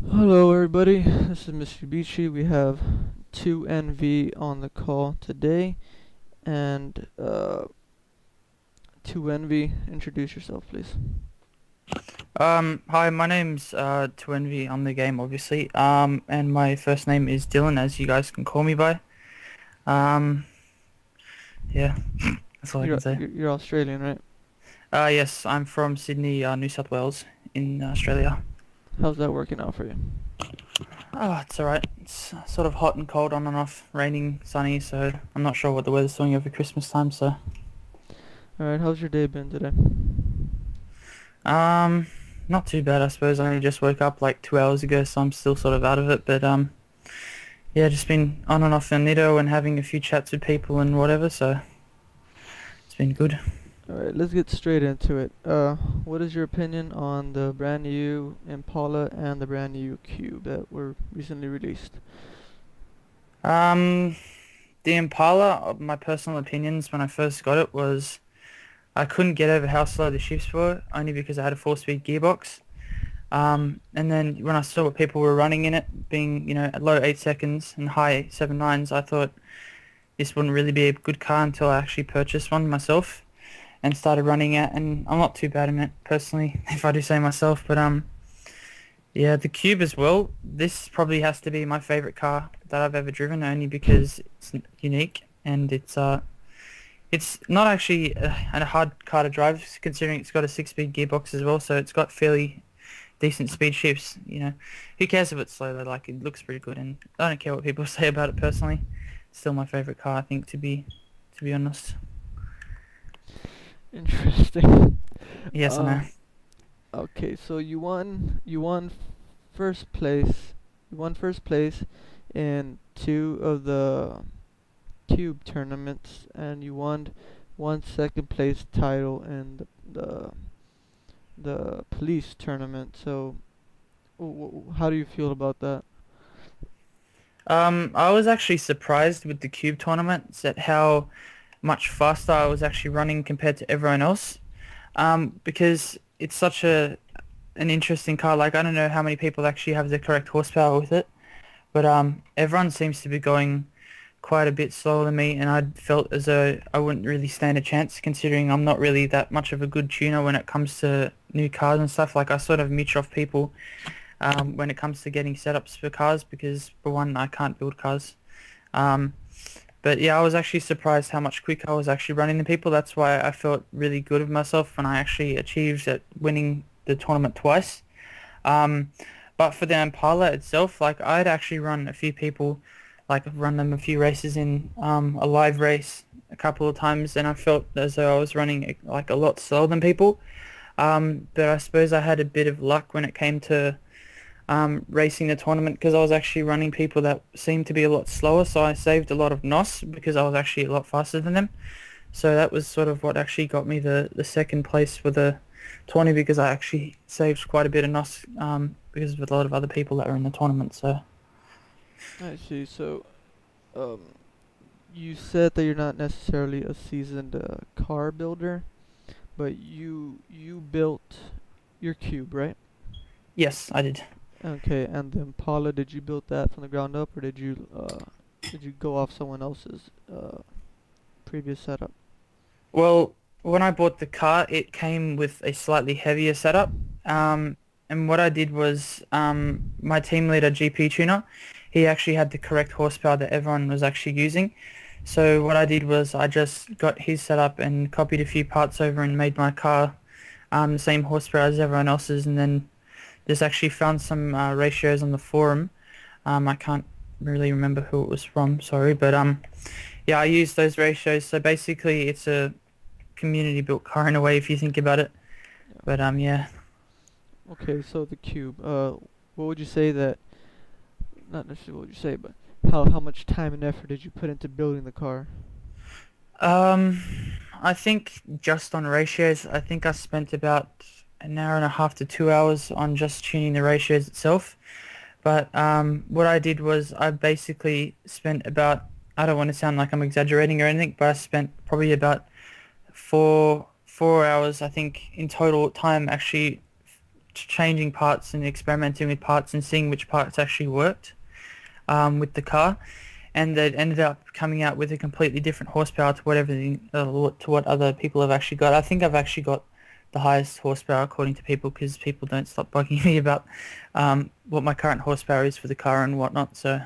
Hello everybody, this is Mr. Beachy. We have 2NV on the call today, and 2NV, introduce yourself please. Hi, my name's Twenvy on the game, obviously. And my first name is Dylan, as you guys can call me by. Um, yeah, that's all I You're, can say. you're, you're Australian, right? Yes, I'm from Sydney, New South Wales, in Australia. How's that working out for you? Oh, it's alright. It's sort of hot and cold on and off, raining, sunny, so I'm not sure what the weather's doing over Christmas time, so. Alright, how's your day been today? Um, Not too bad, I suppose. I only just woke up like 2 hours ago, so I'm still sort of out of it, but yeah, just been on and off Nitto and having a few chats with people and whatever, so it's been good. Alright, let's get straight into it. What is your opinion on the brand new Impala and the brand new Cube that were recently released? Um, the Impala, my personal opinions when I first got it was I couldn't get over how slow the shifts were, only because I had a 4-speed gearbox. And then when I saw what people were running in it, being, at low 8 seconds and high 7.9s, I thought this wouldn't really be a good car until I actually purchased one myself and started running it, and I'm not too bad in it, personally, if I do say myself, but yeah, the Cube as well. This probably has to be my favorite car that I've ever driven, only because it's unique and it's not actually a hard car to drive, considering it's got a 6-speed gearbox as well, so it's got fairly decent speed shifts. Who cares if it's slow though? Like, it looks pretty good, and I don't care what people say about it personally. It's still my favorite car, I think, to be honest. Interesting. Yes, I know. Okay, so you won first place. You won first place in two of the Cube tournaments, and you won one second place title in the police tournament. So, how do you feel about that? I was actually surprised with the Cube tournaments at how much faster I was actually running compared to everyone else. Because it's such an interesting car. Like, I don't know how many people actually have the correct horsepower with it, but everyone seems to be going quite a bit slower than me, and I felt as though I wouldn't really stand a chance, considering I'm not really that much of a good tuner when it comes to new cars and stuff. Like, I sort of mooch off people when it comes to getting setups for cars, because for one, I can't build cars. Um, but yeah, I was actually surprised how much quicker I was actually running than people. That's why I felt really good of myself when I actually achieved at winning the tournament twice. Um, but for the Impala itself, like, I'd actually run a few people, like run them a few races in a live race a couple of times, and I felt as though I was running like a lot slower than people. But I suppose I had a bit of luck when it came to racing the tournament, because I was actually running people that seemed to be a lot slower, so I saved a lot of NOS because I was actually a lot faster than them. So that was sort of what actually got me the second place for the tourney, because I actually saved quite a bit of NOS because of a lot of other people that were in the tournament. So I see. So, um, you said that you're not necessarily a seasoned car builder, but you built your Cube, right? yes, I did. Okay, and the Impala, did you build that from the ground up, or did you go off someone else's previous setup? Well, when I bought the car, it came with a slightly heavier setup. And what I did was, my team leader, GP Tuner, he actually had the correct horsepower that everyone was actually using. So what I did was I just got his setup and copied a few parts over and made my car the same horsepower as everyone else's, and then just actually found some ratios on the forum. I can't really remember who it was from, sorry, but yeah, I used those ratios. So basically, it's a community built car in a way, if you think about it. Yeah. But yeah. Okay, so the Cube. What would you say that? Not necessarily what would you say, but how much time and effort did you put into building the car? Um, I think just on ratios, I think I spent about an hour and a half to 2 hours on just tuning the ratios itself. But what I did was I basically spent about, I don't want to sound like I'm exaggerating or anything, but I spent probably about four hours, I think, in total time actually changing parts and experimenting with parts and seeing which parts actually worked with the car, and they ended up coming out with a completely different horsepower to to what other people have actually got. I think I've actually got the highest horsepower according to people, because people don't stop bugging me about what my current horsepower is for the car and whatnot. So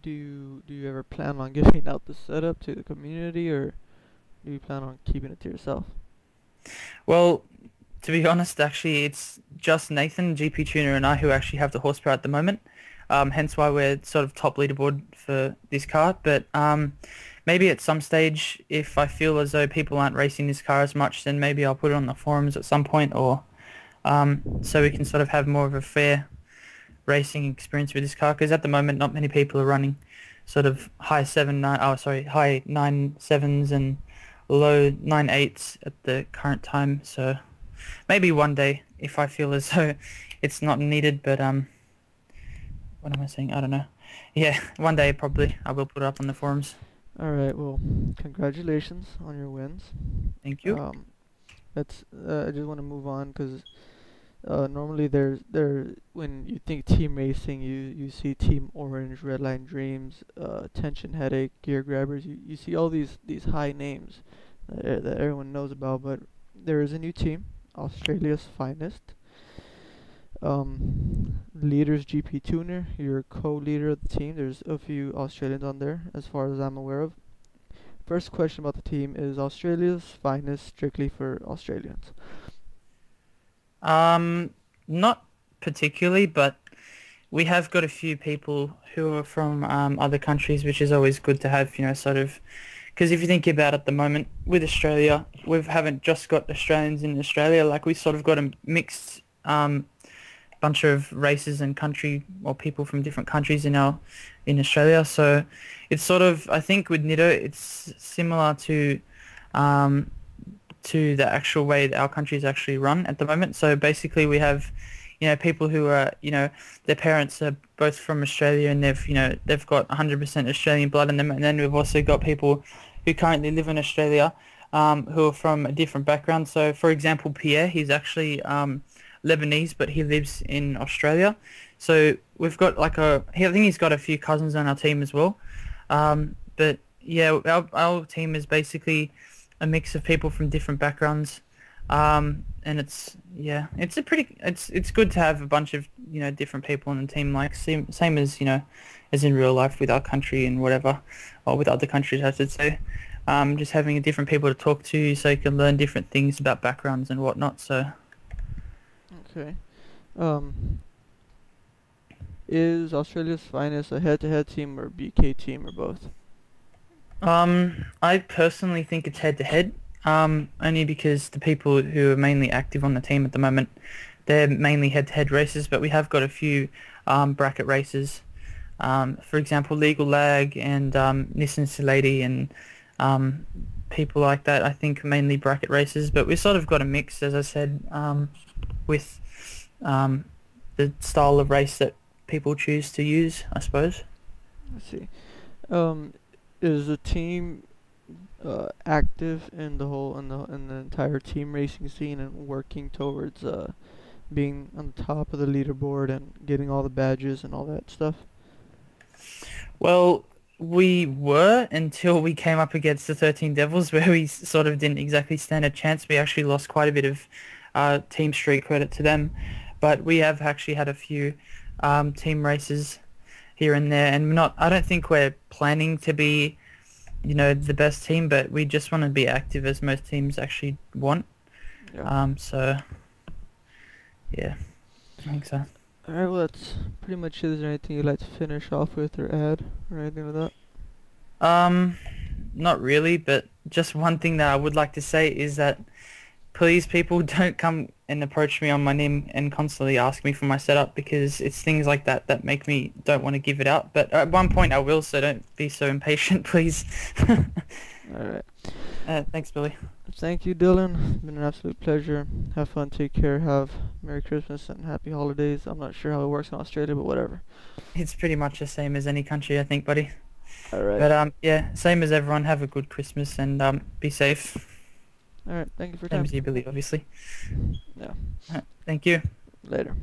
Do you ever plan on giving out the setup to the community, or do you plan on keeping it to yourself? well, to be honest, actually, it's just Nathan, GP Tuner, and I who actually have the horsepower at the moment. Hence why we're sort of top leaderboard for this car. But maybe at some stage, if I feel as though people aren't racing this car as much, then maybe I'll put it on the forums at some point, or so we can sort of have more of a fair racing experience with this car. Because at the moment, not many people are running sort of high 9.7s and low 9.8s at the current time. So maybe one day, if I feel as though it's not needed, but what am I saying? I don't know. Yeah, one day probably I will put it up on the forums. Alright, well, congratulations on your wins. Thank you. I just want to move on, because normally when you think team racing, you see Team Orange, Redline Dreams, Tension Headache, Gear Grabbers. You see all these high names that everyone knows about, but there is a new team, Australia's Finest. Leaders GP Tuner, you're co-leader of the team. There's a few Australians on there, as far as I'm aware of. First question about the team: is Australia's Finest strictly for Australians? Not particularly, but we have got a few people who are from other countries, which is always good to have, sort of, because if you think about it, at the moment with Australia, we haven't just got Australians in Australia. Like, we sort of got a mixed bunch of races and people from different countries in Australia. So it's sort of, I think with Nitto, it's similar to the actual way that our country is actually run at the moment. So basically we have, people who are, their parents are both from Australia, and they've got 100% Australian blood in them. And then we've also got people who currently live in Australia who are from a different background. So for example, Pierre, he's actually Lebanese, but he lives in Australia. So we've got I think he's got a few cousins on our team as well. But yeah, our team is basically a mix of people from different backgrounds. And it's good to have a bunch of, different people on the team, like same as, as in real life with our country and whatever, or with other countries, I should say. Just having different people to talk to, so you can learn different things about backgrounds and whatnot. So Okay. Is Australia's Finest a head-to-head team or BK team, or both? I personally think it's head-to-head, only because the people who are mainly active on the team at the moment, they're mainly head-to-head races, but we have got a few bracket races. For example, Legal Lag and Nissan Silady and people like that, I think mainly bracket races, but we've sort of got a mix, as I said, with the style of race that people choose to use, I suppose. I see. Is the team active in the entire team racing scene, and working towards being on the top of the leaderboard and getting all the badges and all that stuff? Well, we were, until we came up against the 13 Devils, where we sort of didn't exactly stand a chance. We actually lost quite a bit of team street credit to them, but we have actually had a few team races here and there, and I don't think we're planning to be, the best team, but we just want to be active, as most teams actually want. Yeah. So yeah, I think so. Alright, well, that's pretty much it. Is there anything you'd like to finish off with, or add, or anything like that? Not really, but just one thing that I would like to say is that please, people, don't come and approach me on my NIM and constantly ask me for my setup, because it's things like that that make me don't want to give it out. But at one point I will, so don't be so impatient, please. Alright. Thanks, Billy. Thank you, Dylan. It's been an absolute pleasure. Have fun, take care, have Merry Christmas and Happy Holidays. I'm not sure how it works in Australia, but whatever. It's pretty much the same as any country, I think, buddy. Alright. But yeah, same as everyone. Have a good Christmas and be safe. All right. Thank you for your Same time. as you, Billy, obviously. Yeah. Thank you. Later.